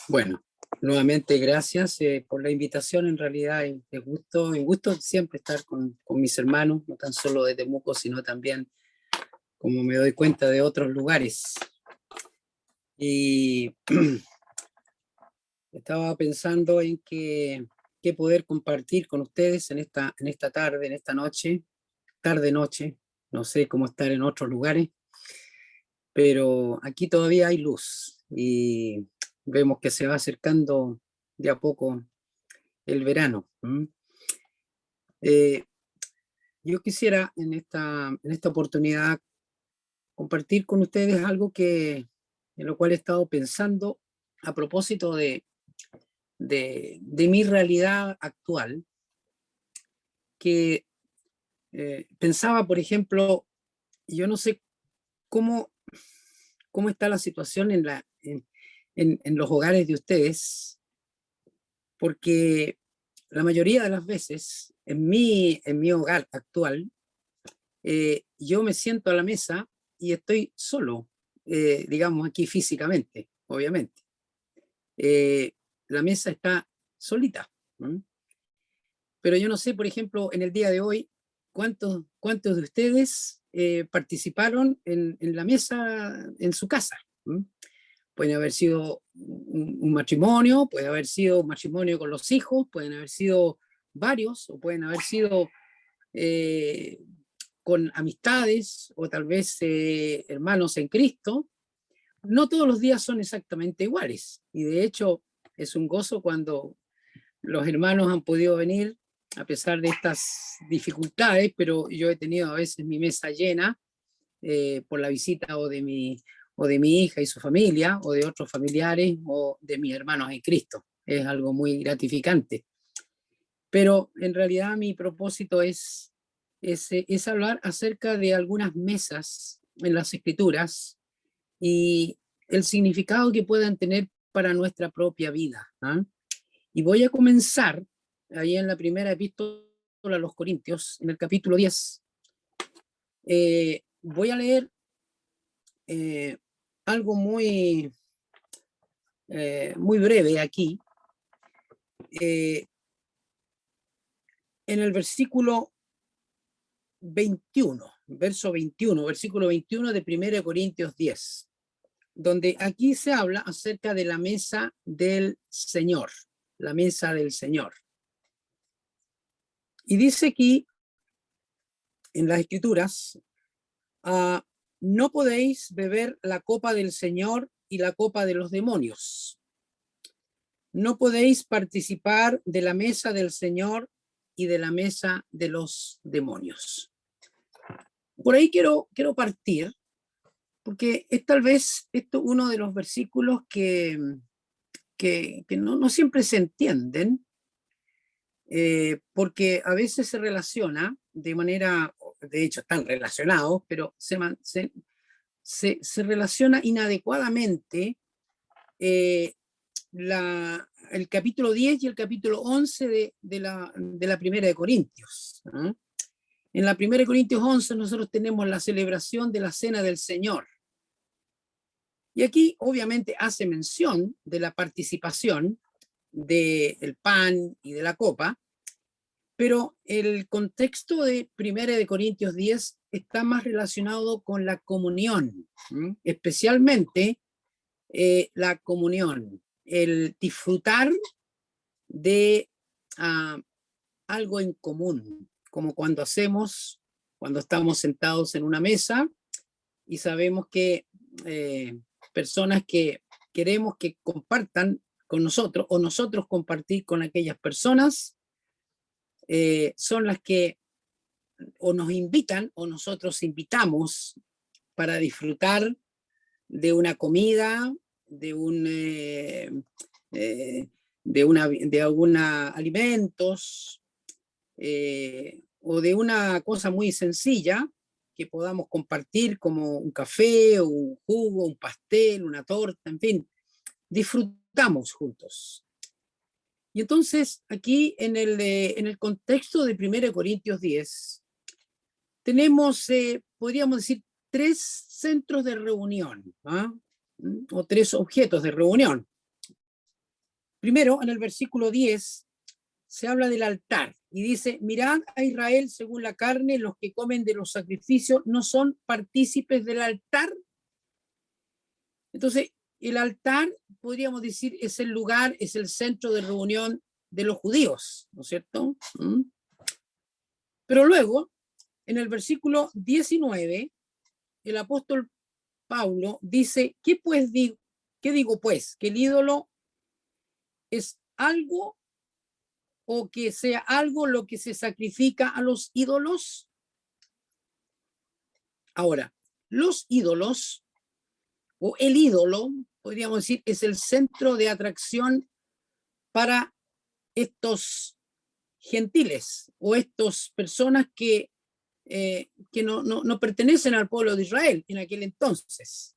Bueno, nuevamente gracias por la invitación. En realidad es un gusto siempre estar con mis hermanos, no tan solo de Temuco, sino también, como me doy cuenta, de otros lugares. Y estaba pensando en qué poder compartir con ustedes en esta tarde, en esta noche, tarde-noche. No sé cómo estar en otros lugares, pero aquí todavía hay luz y vemos que se va acercando de a poco el verano. Eh, yo quisiera en esta oportunidad compartir con ustedes algo en lo cual he estado pensando a propósito de mi realidad actual, que pensaba, por ejemplo, yo no sé cómo, cómo está la situación en los hogares de ustedes, porque la mayoría de las veces en mi hogar actual, yo me siento a la mesa y estoy solo, digamos aquí físicamente, obviamente. Eh, la mesa está solita. ¿No? Pero yo no sé, por ejemplo, en el día de hoy, cuántos de ustedes participaron en la mesa en su casa. ¿No? Pueden haber sido un matrimonio, puede haber sido un matrimonio con los hijos, pueden haber sido varios, o pueden haber sido eh, con amistades, o tal vez hermanos en Cristo. No todos los días son exactamente iguales, y de hecho es un gozo cuando los hermanos han podido venir a pesar de estas dificultades, pero yo he tenido a veces mi mesa llena por la visita o de mi hija y su familia, o de otros familiares, o de mis hermanos en Cristo. Es algo muy gratificante. Pero en realidad mi propósito es hablar acerca de algunas mesas en las Escrituras y el significado que puedan tener para nuestra propia vida. ¿Ah? Y voy a comenzar ahí en la primera epístola a los Corintios, en el capítulo 10. Voy a leer eh, algo muy breve aquí. Eh, en el versículo 21, versículo 21 de 1 Corintios 10, donde aquí se habla acerca de la mesa del Señor, la mesa del Señor. Y dice aquí en las Escrituras, no podéis beber la copa del Señor y la copa de los demonios. No podéis participar de la mesa del Señor y de la mesa de los demonios. Por ahí quiero partir, porque es tal vez esto uno de los versículos que no siempre se entienden, porque a veces se relaciona de manera, de hecho están relacionados, pero se relaciona inadecuadamente el capítulo 10 y el capítulo 11 de la primera de Corintios. ¿Eh? En la primera de Corintios 11 nosotros tenemos la celebración de la Cena del Señor. Y aquí obviamente hace mención de la participación del pan y de la copa, pero el contexto de primera de Corintios 10 está más relacionado con la comunión, especialmente la comunión, el disfrutar de algo en común, como cuando estamos sentados en una mesa y sabemos que personas que queremos que compartan con nosotros o nosotros compartir con aquellas personas son las que o nos invitan o nosotros invitamos para disfrutar de una comida, de un de alguna alimentos o de una cosa muy sencilla que podamos compartir como un café o un jugo, un pastel, una torta, en fin, disfrutamos juntos. Y entonces aquí en el contexto de 1 Corintios 10 tenemos, podríamos decir, tres centros de reunión, ¿ah? O tres objetos de reunión. Primero, en el versículo 10, se habla del altar y dice, mirad a Israel según la carne, los que comen de los sacrificios no son partícipes del altar. Entonces, el altar, podríamos decir, es el lugar, es el centro de reunión de los judíos, ¿no es cierto? Pero luego, en el versículo 19, el apóstol Pablo dice, ¿qué digo pues? ¿Que el ídolo es algo o que sea algo lo que se sacrifica a los ídolos? Ahora, los ídolos o el ídolo, podríamos decir, es el centro de atracción para estos gentiles o estas personas que no pertenecen al pueblo de Israel en aquel entonces.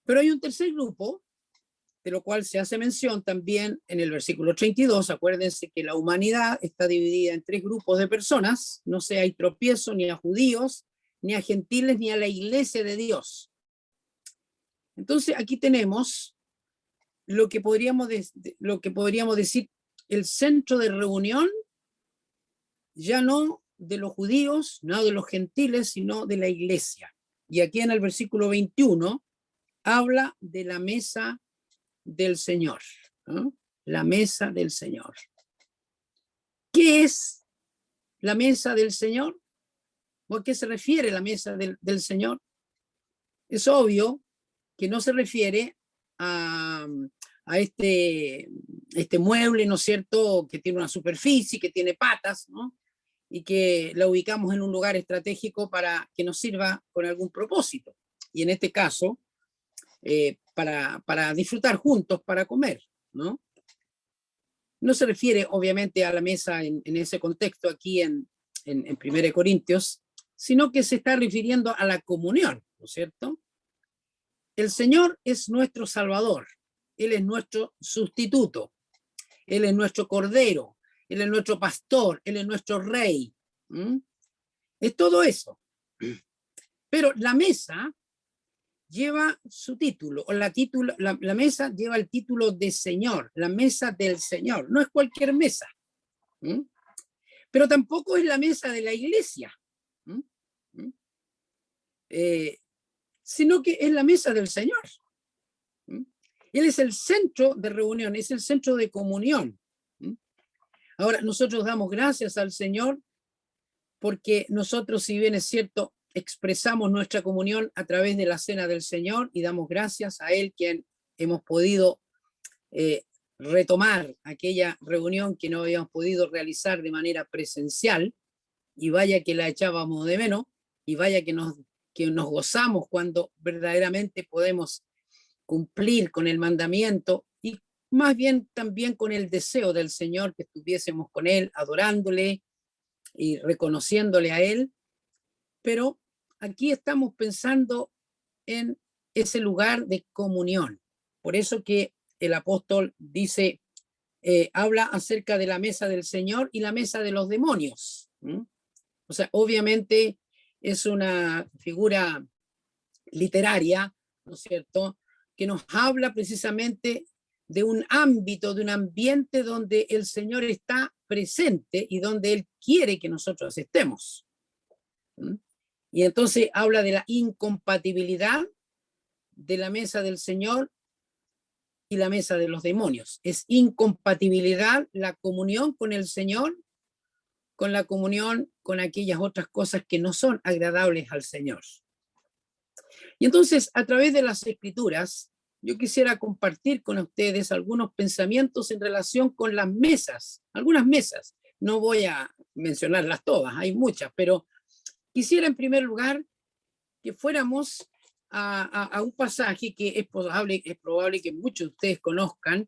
Pero hay un tercer grupo, de lo cual se hace mención también en el versículo 32. Acuérdense que la humanidad está dividida en tres grupos de personas. No se hay tropiezo ni a judíos, ni a gentiles, ni a la iglesia de Dios. Entonces aquí tenemos lo que podríamos decir el centro de reunión, ya no de los judíos, no de los gentiles, sino de la iglesia. Y aquí en el versículo 21 habla de la mesa del Señor, ¿no? La mesa del Señor. ¿Qué es la mesa del Señor? ¿O a qué se refiere la mesa del Señor? Es obvio que no se refiere a este mueble, ¿no es cierto?, que tiene una superficie, que tiene patas, ¿no?, y que la ubicamos en un lugar estratégico para que nos sirva con algún propósito. Y en este caso, para disfrutar juntos, para comer, ¿no? No se refiere, obviamente, a la mesa en ese contexto aquí en 1 Corintios, sino que se está refiriendo a la comunión, ¿no es cierto? El Señor es nuestro Salvador, Él es nuestro sustituto, Él es nuestro Cordero, Él es nuestro pastor, Él es nuestro Rey. Es todo eso. Pero la mesa lleva su título, o la mesa lleva el título de Señor, la mesa del Señor. No es cualquier mesa, pero tampoco es la mesa de la iglesia, sino que es la mesa del Señor. Él es el centro de reunión, es el centro de comunión. Ahora, nosotros damos gracias al Señor porque nosotros, si bien es cierto, expresamos nuestra comunión a través de la cena del Señor y damos gracias a Él, quien hemos podido retomar aquella reunión que no habíamos podido realizar de manera presencial, y vaya que la echábamos de menos, y vaya que nos gozamos cuando verdaderamente podemos cumplir con el mandamiento y más bien también con el deseo del Señor que estuviésemos con Él, adorándole y reconociéndole a Él. Pero aquí estamos pensando en ese lugar de comunión. Por eso que el apóstol dice, habla acerca de la mesa del Señor y la mesa de los demonios. O sea, obviamente es una figura literaria, ¿no es cierto?, que nos habla precisamente de un ámbito, de un ambiente donde el Señor está presente y donde Él quiere que nosotros estemos. Y entonces habla de la incompatibilidad de la mesa del Señor y la mesa de los demonios. Es incompatibilidad la comunión con el Señor con la comunión con aquellas otras cosas que no son agradables al Señor. Y entonces, a través de las Escrituras, yo quisiera compartir con ustedes algunos pensamientos en relación con las mesas, algunas mesas. No voy a mencionarlas todas, hay muchas, pero quisiera en primer lugar que fuéramos a un pasaje que es probable que muchos de ustedes conozcan,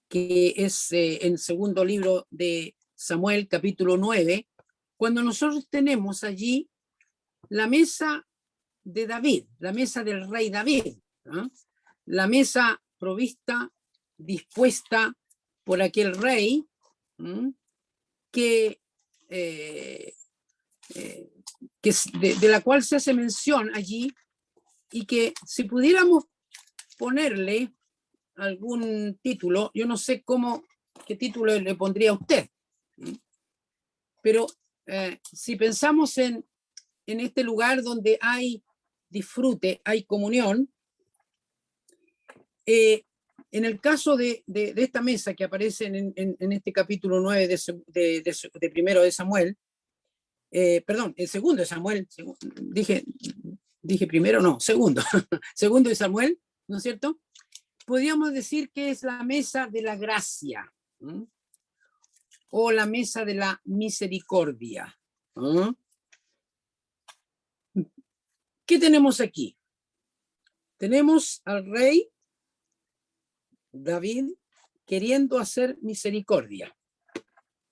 que es en segundo libro de Samuel, capítulo 9, cuando nosotros tenemos allí la mesa de David, la mesa del rey David, ¿no? La mesa provista, dispuesta por aquel rey, que de la cual se hace mención allí, y que si pudiéramos ponerle algún título, yo no sé qué título le pondría a usted, pero si pensamos en este lugar donde hay disfrute, hay comunión, en el caso de esta mesa que aparece en este capítulo 9 de primero de Samuel, perdón, el segundo de Samuel, dije primero, no, segundo, segundo de Samuel, ¿no es cierto? Podríamos decir que es la mesa de la gracia, ¿m? O la mesa de la misericordia. ¿M? ¿Qué tenemos aquí? Tenemos al rey David queriendo hacer misericordia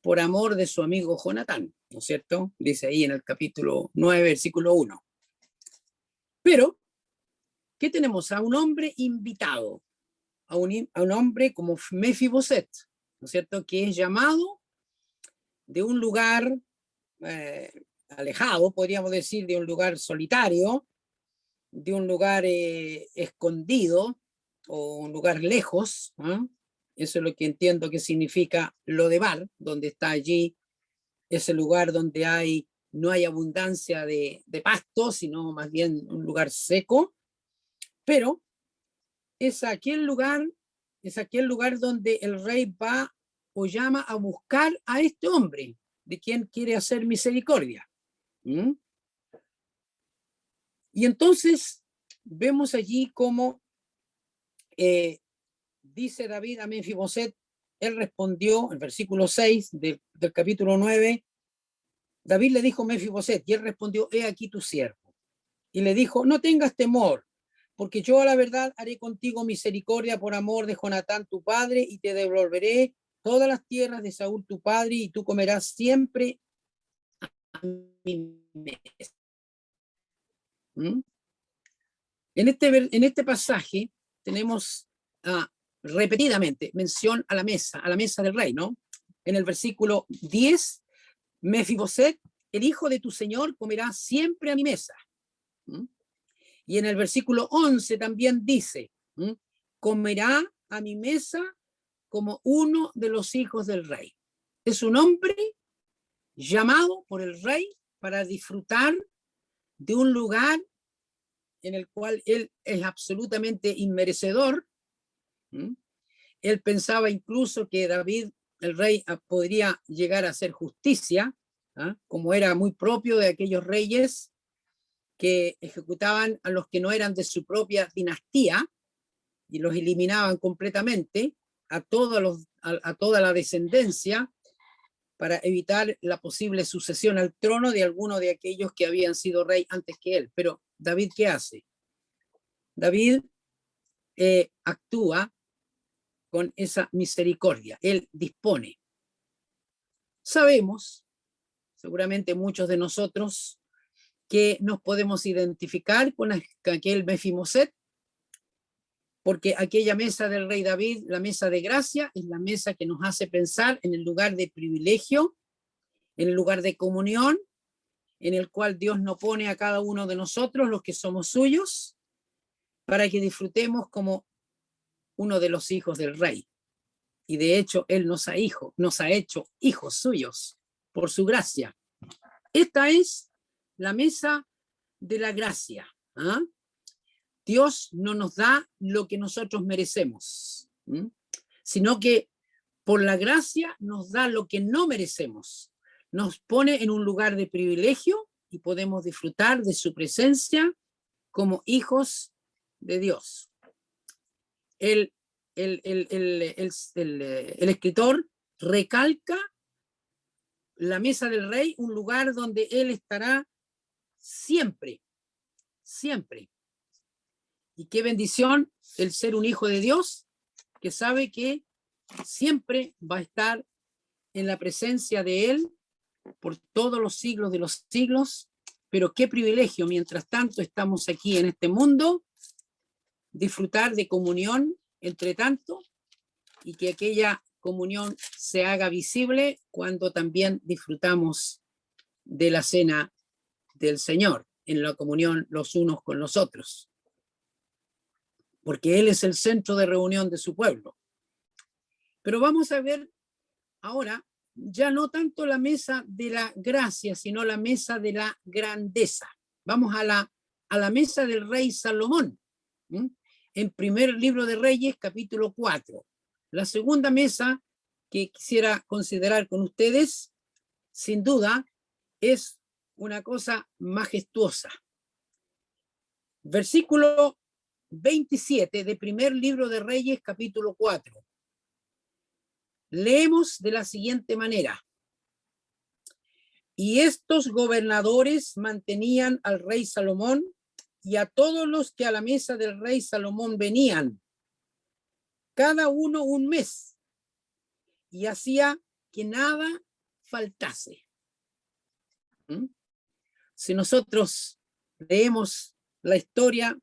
por amor de su amigo Jonatán, ¿no es cierto? Dice ahí en el capítulo 9, versículo 1. Pero, ¿qué tenemos? A un hombre invitado, a un hombre como Mefiboset, ¿no es cierto? Que es llamado de un lugar alejado, podríamos decir, de un lugar solitario, de un lugar escondido o un lugar lejos. ¿Eh? Eso es lo que entiendo que significa Lodebar, donde está allí ese lugar donde no hay abundancia de pasto, sino más bien un lugar seco, pero es aquel lugar donde el rey va o llama a buscar a este hombre, de quien quiere hacer misericordia. ¿Mm? Y entonces vemos allí cómo dice David a Mefiboset, él respondió, en el versículo 6 del capítulo 9, David le dijo a Mefiboset, y él respondió, he aquí tu siervo. Y le dijo, no tengas temor, porque yo a la verdad haré contigo misericordia por amor de Jonatán tu padre, y te devolveré todas las tierras de Saúl tu padre, y tú comerás siempre a mi mesa. ¿Mm? En este pasaje tenemos repetidamente mención a la mesa del rey, ¿no? En el versículo 10, Mefiboset, el hijo de tu señor, comerá siempre a mi mesa. ¿Mm? Y en el versículo 11 también dice, comerá a mi mesa como uno de los hijos del rey. Es un hombre llamado por el rey para disfrutar de un lugar en el cual él es absolutamente inmerecedor. Él pensaba incluso que David, el rey, podría llegar a hacer justicia, como era muy propio de aquellos reyes que ejecutaban a los que no eran de su propia dinastía y los eliminaban completamente a toda la descendencia para evitar la posible sucesión al trono de alguno de aquellos que habían sido rey antes que él. Pero David, ¿qué hace? David actúa con esa misericordia, él dispone. Sabemos, seguramente muchos de nosotros, que nos podemos identificar con aquel Mefiboset, porque aquella mesa del rey David, la mesa de gracia, es la mesa que nos hace pensar en el lugar de privilegio, en el lugar de comunión, en el cual Dios nos pone a cada uno de nosotros, los que somos suyos, para que disfrutemos como uno de los hijos del rey. Y de hecho, Él nos ha hecho hijos suyos por su gracia. Esta es la mesa de la gracia. ¿Ah? Dios no nos da lo que nosotros merecemos, sino que por la gracia nos da lo que no merecemos. Nos pone en un lugar de privilegio y podemos disfrutar de su presencia como hijos de Dios. El escritor recalca la mesa del rey, un lugar donde él estará siempre, siempre. Y qué bendición el ser un hijo de Dios que sabe que siempre va a estar en la presencia de Él por todos los siglos de los siglos. Pero qué privilegio, mientras tanto estamos aquí en este mundo, disfrutar de comunión entre tanto y que aquella comunión se haga visible cuando también disfrutamos de la cena del Señor, en la comunión los unos con los otros. porque Él es el centro de reunión de su pueblo. Pero vamos a ver ahora ya no tanto la mesa de la gracia, sino la mesa de la grandeza. Vamos a la mesa del rey Salomón, ¿m? En primer libro de Reyes, capítulo 4. La segunda mesa que quisiera considerar con ustedes, sin duda, es una cosa majestuosa. Versículo 27 de primer libro de Reyes, capítulo 4. Leemos de la siguiente manera. Y estos gobernadores mantenían al rey Salomón y a todos los que a la mesa del rey Salomón venían, cada uno un mes, y hacía que nada faltase. ¿Mm? Si nosotros leemos la historia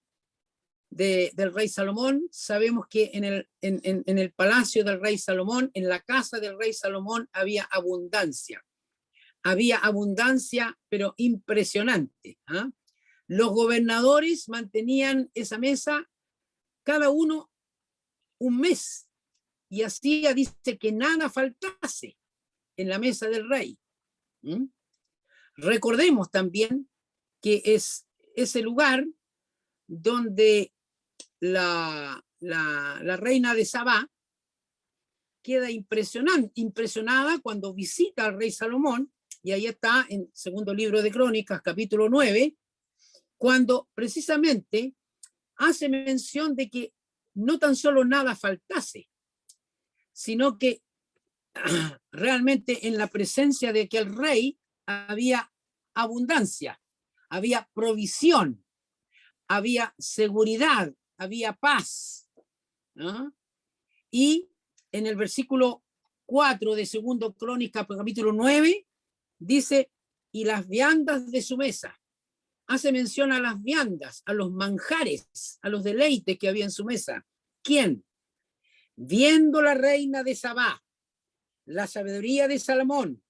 del rey Salomón, sabemos que en el palacio del rey Salomón, en la casa del rey Salomón, había abundancia, pero impresionante. ¿Ah? Los gobernadores mantenían esa mesa cada uno un mes, y así dice que nada faltase en la mesa del rey. ¿Mm? Recordemos también que es ese lugar donde la reina de Sabá queda impresionada cuando visita al rey Salomón, y ahí está en segundo libro de Crónicas, capítulo 9, cuando precisamente hace mención de que no tan solo nada faltase, sino que realmente en la presencia de aquel rey había abundancia, había provisión, había seguridad, había paz. ¿No? Y en el versículo 4 de segundo Crónica, capítulo 9, dice, y las viandas de su mesa. Hace mención a las viandas, a los manjares, a los deleites que había en su mesa. ¿Quién? Viendo la reina de Sabá, la sabiduría de Salomón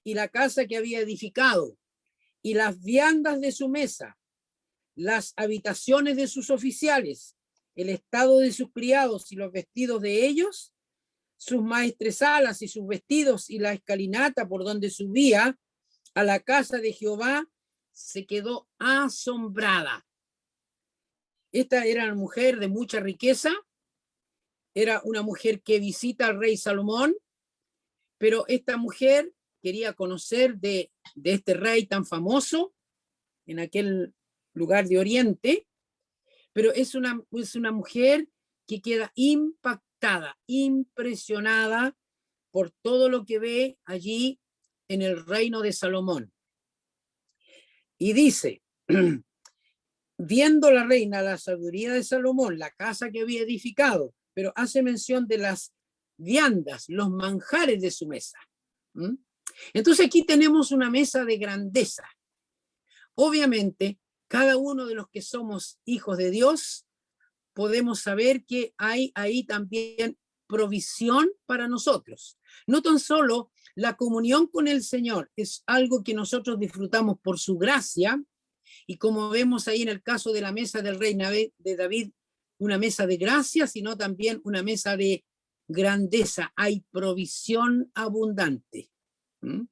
y la casa que había edificado, y las viandas de su mesa, las habitaciones de sus oficiales, el estado de sus criados y los vestidos de ellos, sus maestresalas y sus vestidos y la escalinata por donde subía a la casa de Jehová, se quedó asombrada. Esta era una mujer de mucha riqueza, era una mujer que visita al rey Salomón, pero esta mujer quería conocer de este rey tan famoso en aquel lugar de Oriente, pero es una mujer que queda impactada, impresionada por todo lo que ve allí en el reino de Salomón. Y dice, viendo la reina la sabiduría de Salomón, la casa que había edificado, pero hace mención de las viandas, los manjares de su mesa. ¿Mm? Entonces aquí tenemos una mesa de grandeza. Obviamente, cada uno de los que somos hijos de Dios, podemos saber que hay ahí también provisión para nosotros. No tan solo la comunión con el Señor es algo que nosotros disfrutamos por su gracia, y como vemos ahí en el caso de la mesa del rey de David, una mesa de gracia, sino también una mesa de grandeza. Hay provisión abundante. ¿Mm?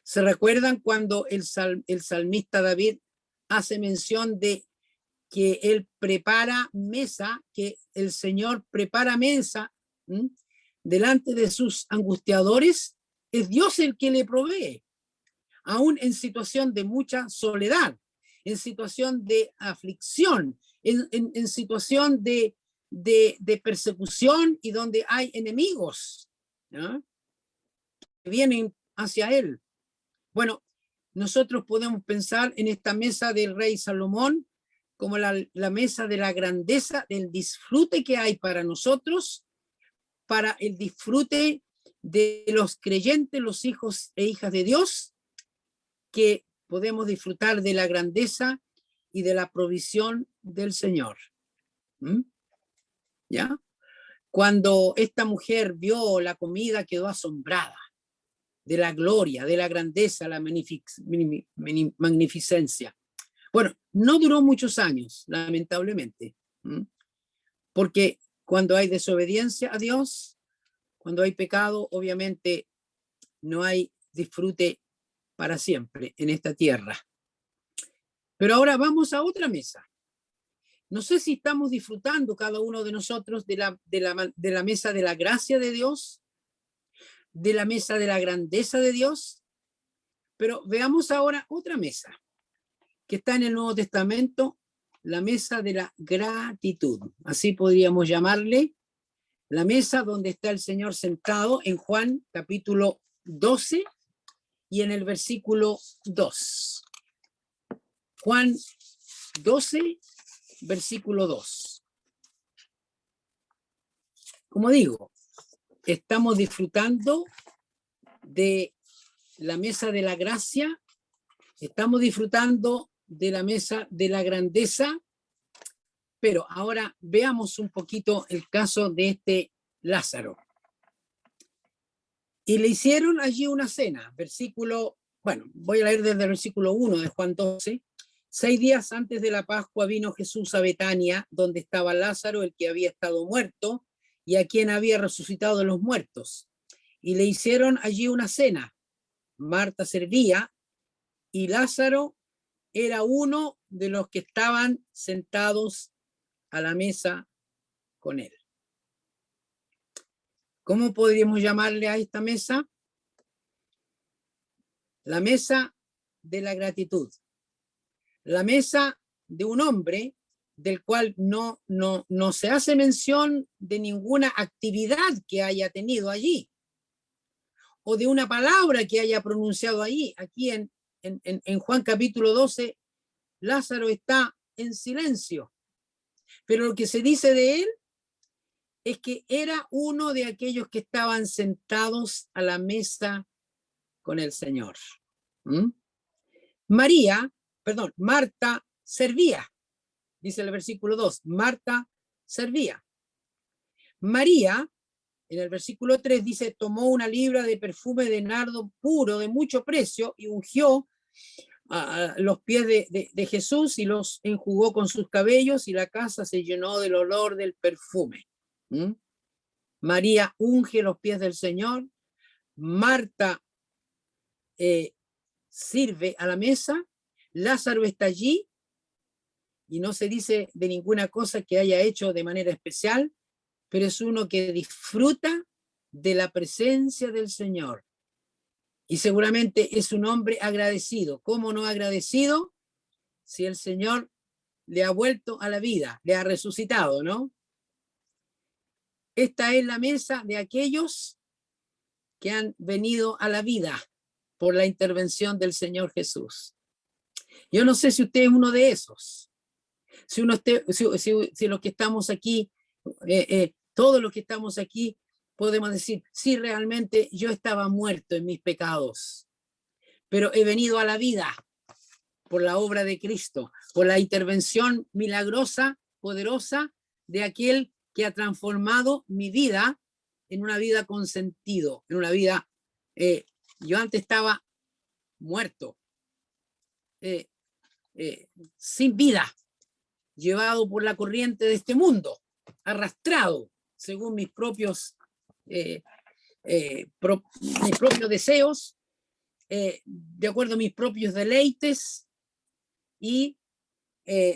¿Se recuerdan cuando el salmista David hace mención de que él prepara mesa, que el Señor prepara mesa delante de sus angustiadores? Es Dios el que le provee, aún en situación de mucha soledad, en situación de aflicción, en situación de persecución y donde hay enemigos, ¿no?, que vienen hacia él. Bueno, nosotros podemos pensar en esta mesa del rey Salomón como la mesa de la grandeza, del disfrute que hay para nosotros, para el disfrute de los creyentes, los hijos e hijas de Dios, que podemos disfrutar de la grandeza y de la provisión del Señor. ¿Mm? ¿Ya? Cuando esta mujer vio la comida, quedó asombrada de la gloria, de la grandeza, la magnificencia. Bueno, no duró muchos años, lamentablemente. ¿Mm? Porque cuando hay desobediencia a Dios, cuando hay pecado, obviamente no hay disfrute para siempre en esta tierra. Pero ahora vamos a otra mesa. No sé si estamos disfrutando cada uno de nosotros de la mesa de la gracia de Dios, de la mesa de la grandeza de Dios, pero veamos ahora otra mesa que está en el Nuevo Testamento, la mesa de la gratitud. Así podríamos llamarle, la mesa donde está el Señor sentado en Juan capítulo 12 y en el versículo 2. Juan 12, versículo 2. Como digo, estamos disfrutando de la mesa de la gracia, estamos disfrutando de la mesa de la grandeza, pero ahora veamos un poquito el caso de este Lázaro. Y le hicieron allí una cena, voy a leer desde el versículo 1 de Juan 12. 6 días antes de la Pascua vino Jesús a Betania, donde estaba Lázaro, el que había estado muerto, y a quien había resucitado de los muertos. Y le hicieron allí una cena. Marta servía, y Lázaro era uno de los que estaban sentados a la mesa con él. ¿Cómo podríamos llamarle a esta mesa? La mesa de la gratitud. La mesa de un hombre del cual no se hace mención de ninguna actividad que haya tenido allí, o de una palabra que haya pronunciado allí. Aquí en Juan capítulo 12, Lázaro está en silencio, pero lo que se dice de él es que era uno de aquellos que estaban sentados a la mesa con el Señor. Marta servía, dice el versículo 2, Marta servía. María, en el versículo 3 dice, tomó una libra de perfume de nardo puro de mucho precio y ungió a los pies de Jesús y los enjugó con sus cabellos, y la casa se llenó del olor del perfume. María unge los pies del Señor, Marta sirve a la mesa, Lázaro está allí y no se dice de ninguna cosa que haya hecho de manera especial, pero es uno que disfruta de la presencia del Señor. Y seguramente es un hombre agradecido. ¿Cómo no agradecido si el Señor le ha vuelto a la vida, le ha resucitado, ¿no? Esta es la mesa de aquellos que han venido a la vida por la intervención del Señor Jesús. Yo no sé si usted es uno de esos. Si los que estamos aquí, todos los que estamos aquí, podemos decir, sí, realmente yo estaba muerto en mis pecados, pero he venido a la vida por la obra de Cristo, por la intervención milagrosa, poderosa de aquel que ha transformado mi vida en una vida con sentido, en una vida, yo antes estaba muerto, sin vida, llevado por la corriente de este mundo, arrastrado según mis propios deseos, de acuerdo a mis propios deleites, y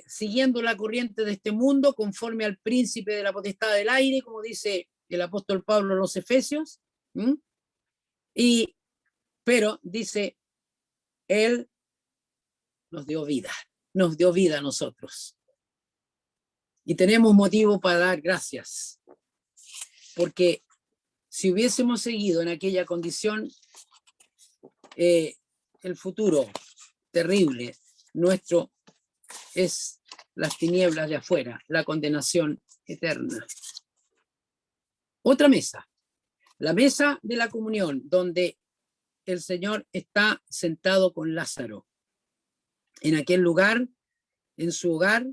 siguiendo la corriente de este mundo conforme al príncipe de la potestad del aire, como dice el apóstol Pablo en los Efesios. Pero dice, él nos dio vida a nosotros. Y tenemos motivo para dar gracias, porque si hubiésemos seguido en aquella condición, el futuro terrible nuestro es las tinieblas de afuera, la condenación eterna. Otra mesa, la mesa de la comunión, donde el Señor está sentado con Lázaro, en aquel lugar, en su hogar,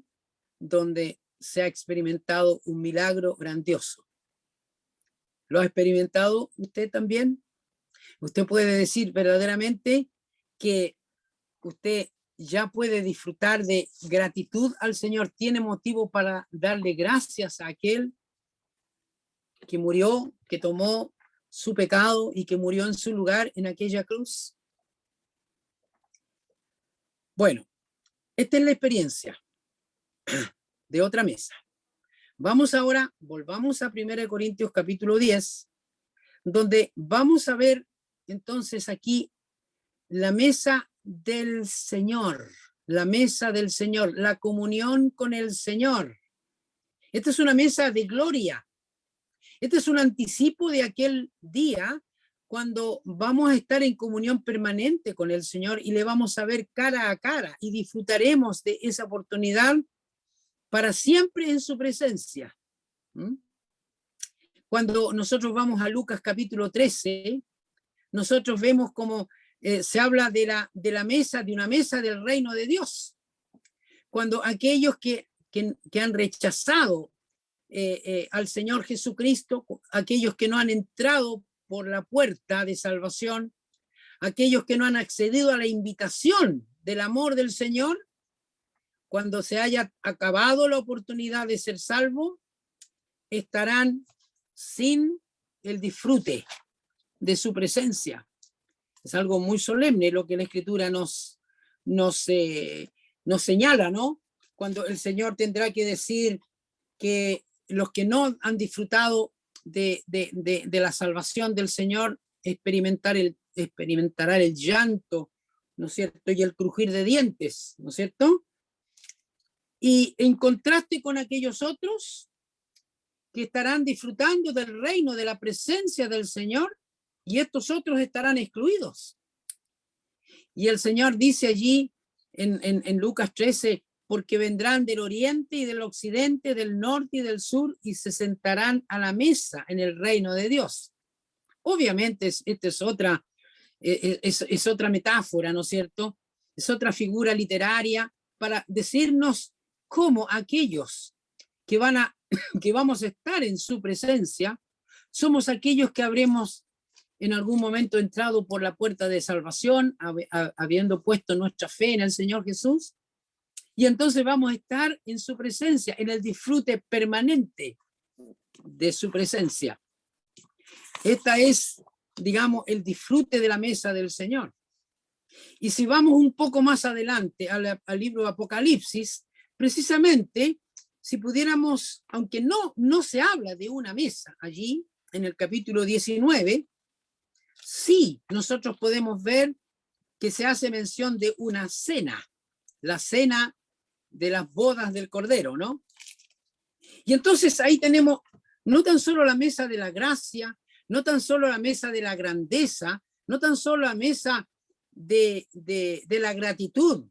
donde se ha experimentado un milagro grandioso. ¿Lo ha experimentado usted también? Usted puede decir verdaderamente que usted ya puede disfrutar de gratitud al Señor, tiene motivo para darle gracias a aquel que murió, que tomó su pecado y que murió en su lugar en aquella cruz. Bueno, esta es la experiencia de otra mesa. Vamos ahora, volvamos a 1 Corintios capítulo 10, donde vamos a ver entonces aquí la mesa del Señor, la mesa del Señor, la comunión con el Señor. Esta es una mesa de gloria. Este es un anticipo de aquel día cuando vamos a estar en comunión permanente con el Señor y le vamos a ver cara a cara y disfrutaremos de esa oportunidad para siempre en su presencia. Cuando nosotros vamos a Lucas capítulo 13, nosotros vemos como se habla de la mesa, de una mesa del reino de Dios. Cuando aquellos que han rechazado al Señor Jesucristo, aquellos que no han entrado por la puerta de salvación, aquellos que no han accedido a la invitación del amor del Señor, cuando se haya acabado la oportunidad de ser salvo, estarán sin el disfrute de su presencia. Es algo muy solemne lo que la Escritura nos señala, ¿no? Cuando el Señor tendrá que decir que los que no han disfrutado de la salvación del Señor experimentarán el llanto, ¿no es cierto? Y el crujir de dientes, ¿no es cierto? Y en contraste con aquellos otros que estarán disfrutando del reino, de la presencia del Señor, y estos otros estarán excluidos. Y el Señor dice allí en Lucas 13, porque vendrán del oriente y del occidente, del norte y del sur, y se sentarán a la mesa en el reino de Dios. Obviamente, esta es otra metáfora, ¿no es cierto? Es otra figura literaria para decirnos cómo aquellos que vamos a estar en su presencia, somos aquellos que habremos en algún momento entrado por la puerta de salvación, habiendo puesto nuestra fe en el Señor Jesús, y entonces vamos a estar en su presencia, en el disfrute permanente de su presencia. Esta es, digamos, el disfrute de la mesa del Señor. Y si vamos un poco más adelante al libro de Apocalipsis, precisamente, si pudiéramos, aunque no se habla de una mesa allí, en el capítulo 19, sí nosotros podemos ver que se hace mención de una cena, la cena de las bodas del Cordero, ¿no? Y entonces ahí tenemos no tan solo la mesa de la gracia, no tan solo la mesa de la grandeza, no tan solo la mesa de la gratitud,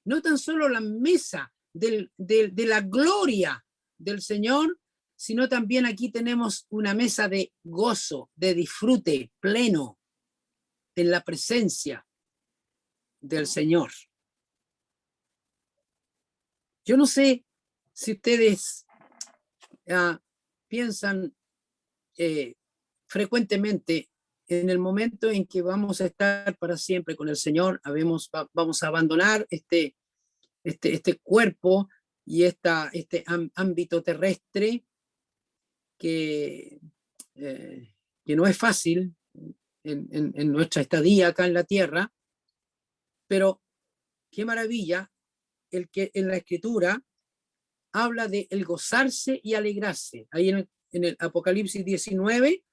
no tan solo la mesa de la gloria del Señor, sino también aquí tenemos una mesa de gozo, de disfrute pleno en la presencia del Señor. Yo no sé si ustedes piensan frecuentemente en el momento en que vamos a estar para siempre con el Señor, vamos a abandonar este cuerpo y este ámbito terrestre que no es fácil en nuestra estadía acá en la tierra, pero qué maravilla el que en la Escritura habla de el gozarse y alegrarse. Ahí en el Apocalipsis 19,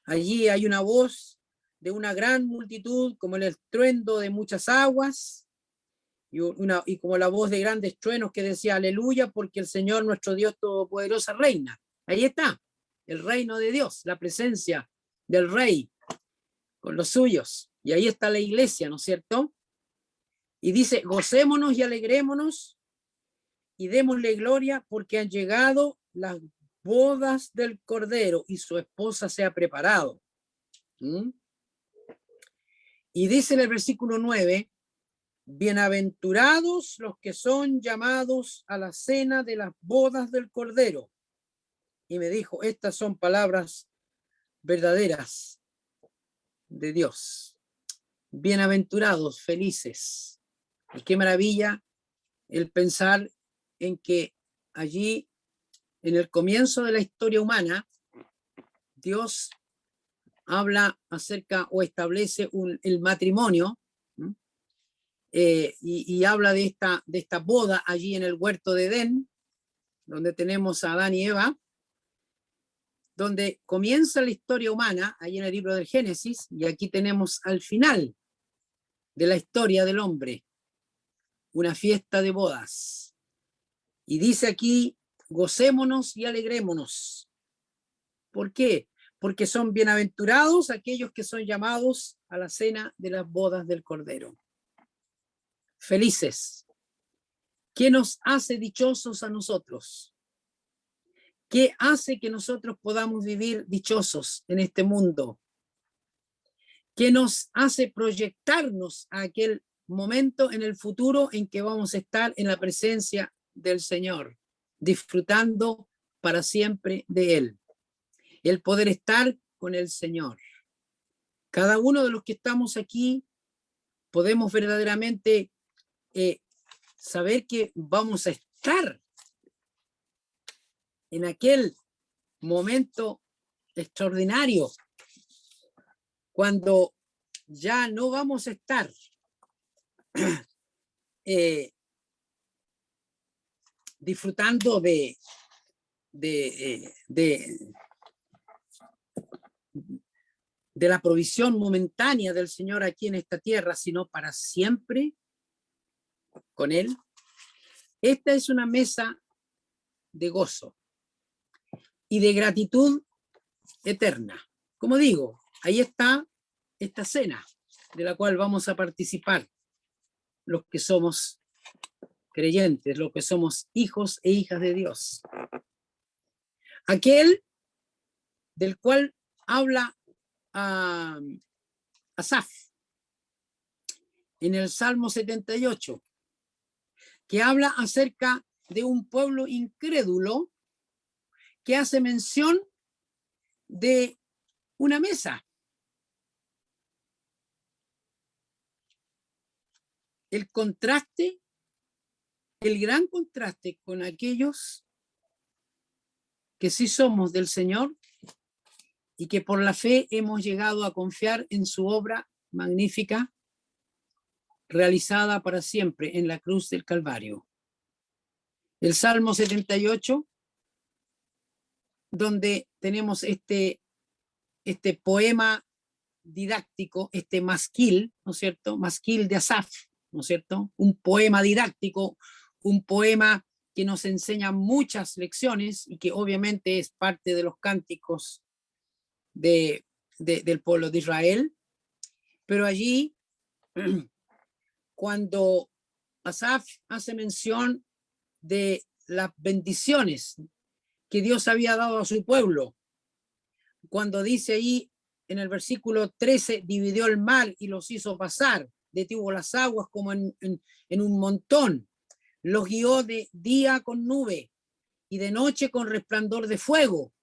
allí hay una voz de una gran multitud, como el estruendo de muchas aguas, y como la voz de grandes truenos que decía aleluya, porque el Señor nuestro Dios todopoderoso reina. Ahí está, el reino de Dios, la presencia del Rey con los suyos. Y ahí está la iglesia, ¿no es cierto? Y dice, gocémonos y alegrémonos y démosle gloria porque han llegado las bodas del Cordero y su esposa se ha preparado. Y dice en el versículo 9, bienaventurados los que son llamados a la cena de las bodas del Cordero. Y me dijo, estas son palabras verdaderas de Dios. Bienaventurados, felices, Y qué maravilla el pensar en que allí, en el comienzo de la historia humana, Dios habla acerca o establece el matrimonio, y habla de esta boda allí en el huerto de Edén, donde tenemos a Adán y Eva, donde comienza la historia humana, ahí en el libro del Génesis, y aquí tenemos al final de la historia del hombre, una fiesta de bodas. Y dice aquí, gocémonos y alegrémonos. ¿Por qué? Porque son bienaventurados aquellos que son llamados a la cena de las bodas del Cordero. Felices. ¿Qué nos hace dichosos a nosotros? ¿Qué hace que nosotros podamos vivir dichosos en este mundo? ¿Qué nos hace proyectarnos a aquel momento en el futuro en que vamos a estar en la presencia del Señor, disfrutando para siempre de Él? El poder estar con el Señor. Cada uno de los que estamos aquí podemos verdaderamente saber que vamos a estar en aquel momento extraordinario, cuando ya no vamos a estar disfrutando de la provisión momentánea del Señor aquí en esta tierra, sino para siempre con Él. Esta es una mesa de gozo y de gratitud eterna. Como digo, ahí está esta cena de la cual vamos a participar los que somos creyentes, los que somos hijos e hijas de Dios. Aquel del cual habla Asaf en el Salmo 78, que habla acerca de un pueblo incrédulo que hace mención de una mesa. El contraste, el gran contraste con aquellos que sí somos del Señor y que por la fe hemos llegado a confiar en su obra magnífica realizada para siempre en la cruz del Calvario. El Salmo 78, donde tenemos este poema didáctico, este masquil, ¿no es cierto? Masquil de Asaf, ¿no es cierto? Un poema didáctico, un poema que nos enseña muchas lecciones y que obviamente es parte de los cánticos del pueblo de Israel. Pero allí, cuando Asaf hace mención de las bendiciones que Dios había dado a su pueblo, cuando dice ahí en el versículo 13, dividió el mar y los hizo pasar, detuvo las aguas como en un montón, los guió de día con nube y de noche con resplandor de fuego,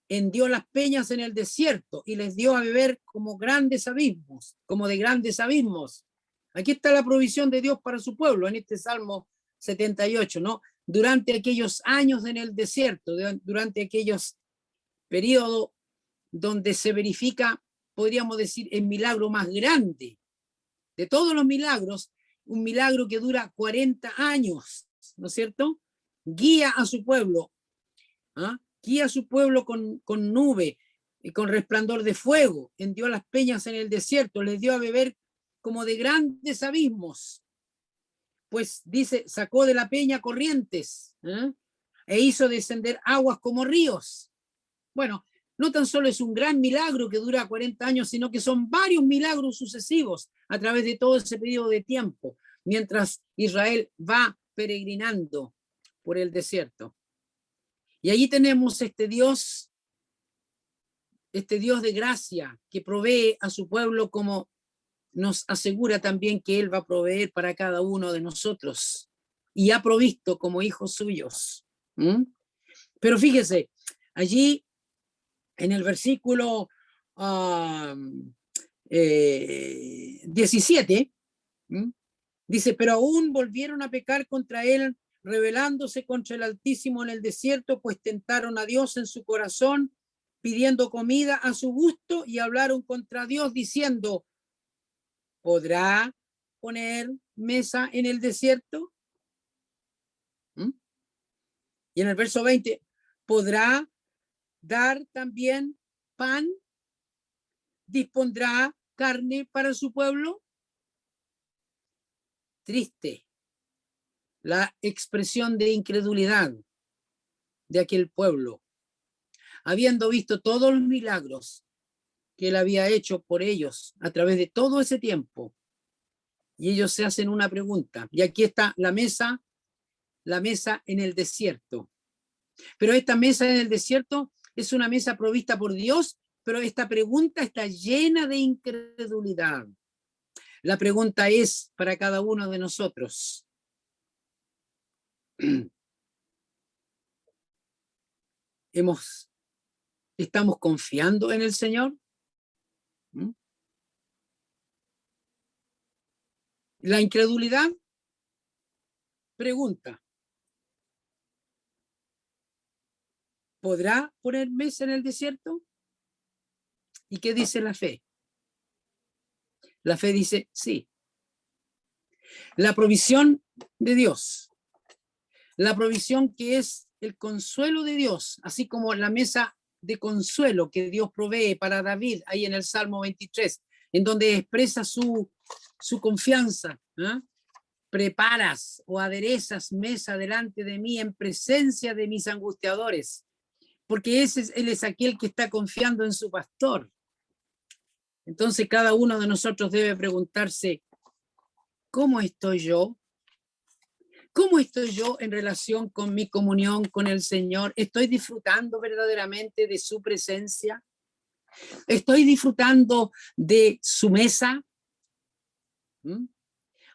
hendió las peñas en el desierto y les dio a beber como grandes abismos, como de grandes abismos. Aquí está la provisión de Dios para su pueblo en este Salmo 78, ¿no? Durante aquellos años en el desierto, durante aquellos periodos donde se verifica, podríamos decir, el milagro más grande de todos los milagros, un milagro que dura 40 años, ¿no es cierto? Guía a su pueblo, ¿ah? Guía a su pueblo con nube y con resplandor de fuego, hendió las peñas en el desierto, les dio a beber como de grandes abismos, pues dice, sacó de la peña corrientes, e hizo descender aguas como ríos. Bueno, no tan solo es un gran milagro que dura 40 años, sino que son varios milagros sucesivos a través de todo ese periodo de tiempo, mientras Israel va peregrinando por el desierto. Y allí tenemos este Dios de gracia que provee a su pueblo, como nos asegura también que Él va a proveer para cada uno de nosotros y ha provisto como hijos suyos. Pero fíjese, allí en el versículo 17, Dice, pero aún volvieron a pecar contra él, rebelándose contra el Altísimo en el desierto, pues tentaron a Dios en su corazón, pidiendo comida a su gusto, y hablaron contra Dios diciendo, ¿podrá poner mesa en el desierto? ¿Mm? Y en el verso 20, ¿podrá dar también pan? ¿Dispondrá carne para su pueblo? Triste la expresión de incredulidad de aquel pueblo, habiendo visto todos los milagros que él había hecho por ellos a través de todo ese tiempo. Y ellos se hacen una pregunta. Y aquí está la mesa en el desierto. Pero esta mesa en el desierto es una mesa provista por Dios, pero esta pregunta está llena de incredulidad. La pregunta es para cada uno de nosotros. ¿Estamos confiando en el Señor? ¿Mm? La incredulidad pregunta, ¿podrá poner mesa en el desierto? ¿Y qué dice la fe? La fe dice sí. La provisión de Dios, la provisión que es el consuelo de Dios, así como la mesa de consuelo que Dios provee para David ahí en el Salmo 23, en donde expresa su confianza. ¿Eh? Preparas o aderezas mesa delante de mí en presencia de mis angustiadores, porque él es aquel que está confiando en su pastor. Entonces cada uno de nosotros debe preguntarse, ¿cómo estoy yo? ¿Cómo estoy yo en relación con mi comunión con el Señor? ¿Estoy disfrutando verdaderamente de su presencia? ¿Estoy disfrutando de su mesa? ¿Mm?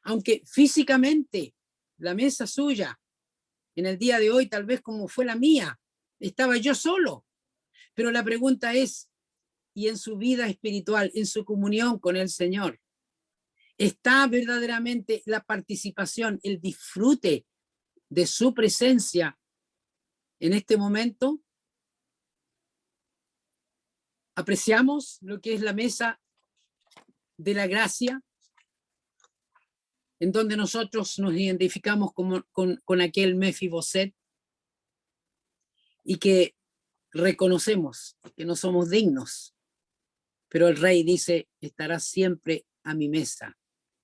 Aunque físicamente la mesa suya en el día de hoy, tal vez como fue la mía, estaba yo solo. Pero la pregunta es, ¿y en su vida espiritual, en su comunión con el Señor, está verdaderamente la participación, el disfrute de su presencia en este momento? ¿Apreciamos lo que es la mesa de la gracia, en donde nosotros nos identificamos con aquel Mefiboset y que reconocemos que no somos dignos, pero el rey dice, estará siempre a mi mesa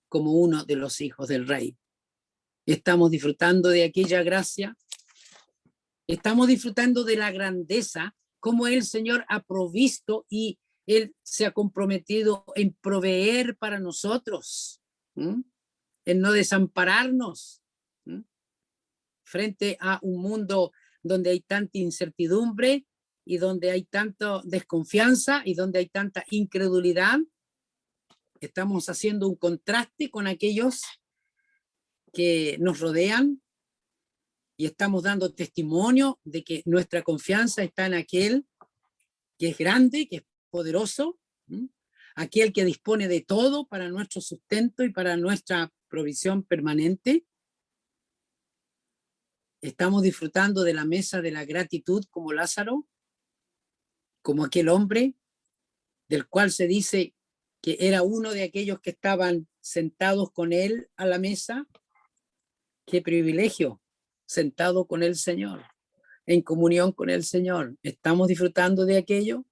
como uno de los hijos del rey? Estamos disfrutando de aquella gracia, estamos disfrutando de la grandeza, como el Señor ha provisto y Él se ha comprometido en proveer para nosotros, en no desampararnos frente a un mundo donde hay tanta incertidumbre y donde hay tanta desconfianza y donde hay tanta incredulidad. Estamos haciendo un contraste con aquellos que nos rodean y estamos dando testimonio de que nuestra confianza está en aquel que es grande, que es poderoso, aquel que dispone de todo para nuestro sustento y para nuestra provisión permanente. Estamos disfrutando de la mesa de la gratitud como Lázaro, como aquel hombre del cual se dice que era uno de aquellos que estaban sentados con él a la mesa. Qué privilegio, sentado con el Señor, en comunión con el Señor. ¿Estamos disfrutando de aquello?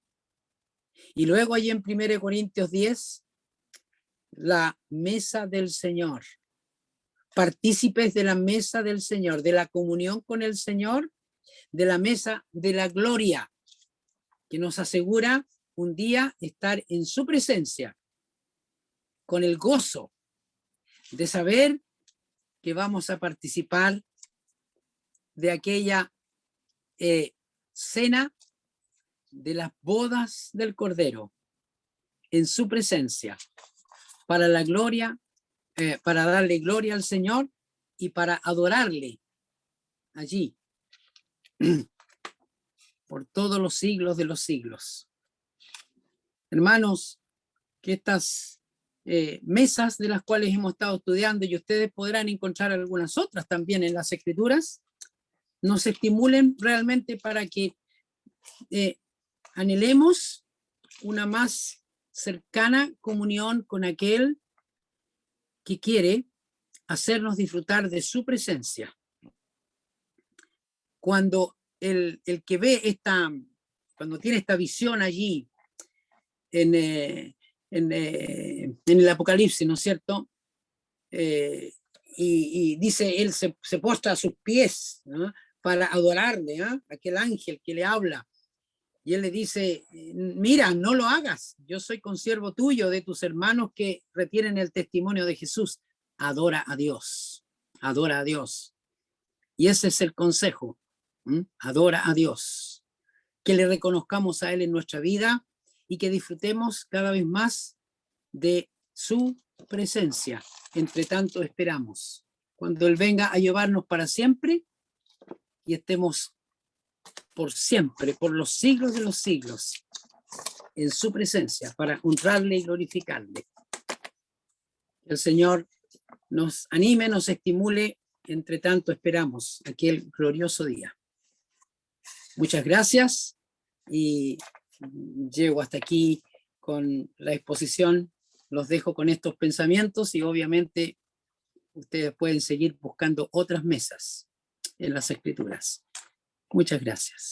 Y luego allí en 1 Corintios 10, la mesa del Señor. Partícipes de la mesa del Señor, de la comunión con el Señor, de la mesa de la gloria, que nos asegura un día estar en su presencia, con el gozo de saber que vamos a participar de aquella cena de las bodas del Cordero, en su presencia, para la gloria, para darle gloria al Señor y para adorarle allí por todos los siglos de los siglos. Hermanos, que estas mesas de las cuales hemos estado estudiando, y ustedes podrán encontrar algunas otras también en las Escrituras, nos estimulen realmente para que anhelemos una más cercana comunión con aquel que quiere hacernos disfrutar de su presencia. Cuando el que ve cuando tiene esta visión allí en el Apocalipsis, ¿no es cierto? Y dice, él se postra a sus pies, ¿no?, para adorarle, ¿eh?, aquel ángel que le habla. Y él le dice, mira, no lo hagas, yo soy consiervo tuyo, de tus hermanos que retienen el testimonio de Jesús. Adora a Dios, adora a Dios. Y ese es el consejo, adora a Dios, que le reconozcamos a Él en nuestra vida y que disfrutemos cada vez más de su presencia, entre tanto esperamos, cuando Él venga a llevarnos para siempre y estemos por siempre, por los siglos de los siglos, en su presencia, para honrarle y glorificarle. El Señor nos anime, nos estimule, entre tanto esperamos aquel glorioso día. Muchas gracias y llego hasta aquí con la exposición. Los dejo con estos pensamientos y obviamente ustedes pueden seguir buscando otras mesas en las Escrituras. Muchas gracias.